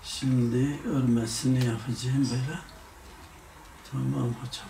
Şimdi örmesini yapacağım böyle. Tamam hocam.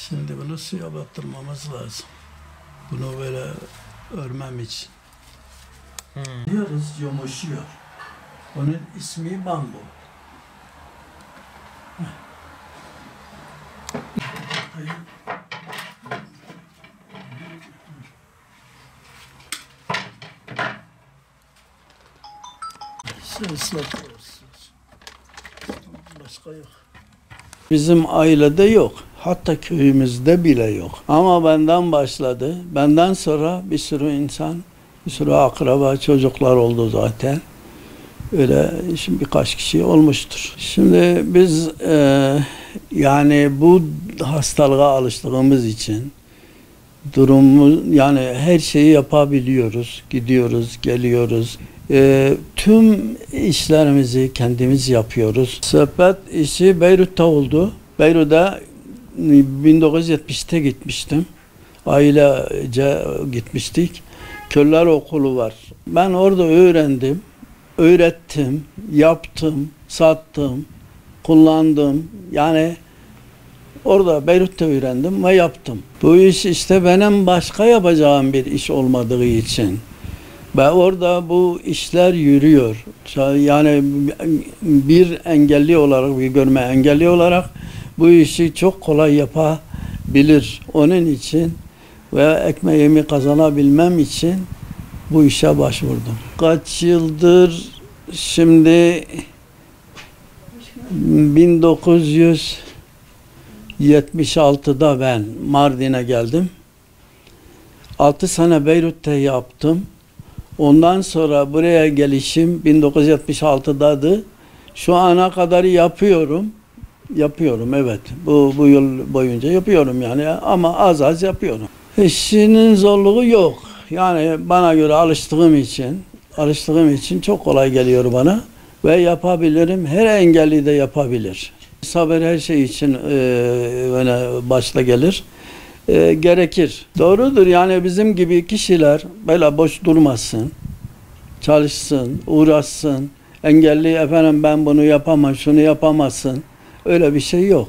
Şimdi bunu suya batırmamız lazım. Bunu böyle örmem için. Diyoruz, yumuşuyor. Onun ismi bambu. Islatıyoruz. Başka yok. Bizim ailede yok. Hatta köyümüzde bile yok. Ama benden başladı. Benden sonra bir sürü insan, bir sürü akraba, çocuklar oldu zaten. Öyle şimdi birkaç kişi olmuştur. Şimdi biz yani bu hastalığa alıştığımız için yani her şeyi yapabiliyoruz. Gidiyoruz, geliyoruz. Tüm işlerimizi kendimiz yapıyoruz. Sepet işi Beyrut'ta oldu. Beyrut'a 1970'te gitmiştim. Ailece gitmiştik. Köller okulu var. Ben orada öğrendim, öğrettim, yaptım, sattım, kullandım. Yani orada Beyrut'ta öğrendim ve yaptım. Bu iş işte benim başka yapacağım bir iş olmadığı için. Ve orada bu işler yürüyor. Yani bir engelli olarak, bir görme engelli olarak bu işi çok kolay yapabilir. Onun için ve ekmeğimi kazanabilmem için bu işe başvurdum. Kaç yıldır şimdi 1976'da ben Mardin'e geldim. 6 sene Beyrut'ta yaptım. Ondan sonra buraya gelişim 1976'dadı. Şu ana kadar yapıyorum. Yapıyorum evet. Bu yıl boyunca yapıyorum yani ama az az yapıyorum. İşinin zorluğu yok. Yani bana göre alıştığım için çok kolay geliyor bana ve yapabilirim. Her engelli de yapabilir. Sabır her şey için başta gelir. Gerekir. Doğrudur yani bizim gibi kişiler böyle boş durmasın, çalışsın, uğraşsın. Engelli efendim ben bunu yapamam, şunu yapamazsın. Öyle bir şey yok.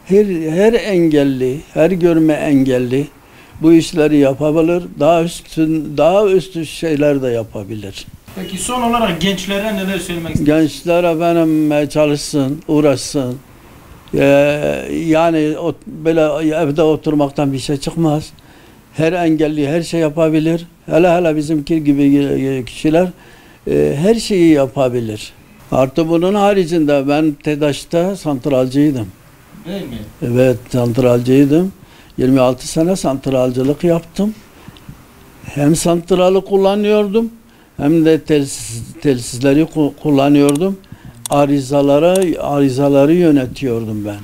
Her engelli, her görme engelli bu işleri yapabilir. Daha üstün şeyler de yapabilir. Peki son olarak gençlere neler söylemek istersiniz? Gençler efendim çalışsın, uğraşsın. Yani böyle evde oturmaktan bir şey çıkmaz. Her engelli her şey yapabilir. Hele bizimki gibi kişiler her şeyi yapabilir. Artı bunun haricinde ben TEDAŞ'ta santralcıydım. Değil mi? Evet, santralcıydım. 26 sene santralcılık yaptım. Hem santralı kullanıyordum hem de telsizleri kullanıyordum. Arızaları yönetiyordum ben.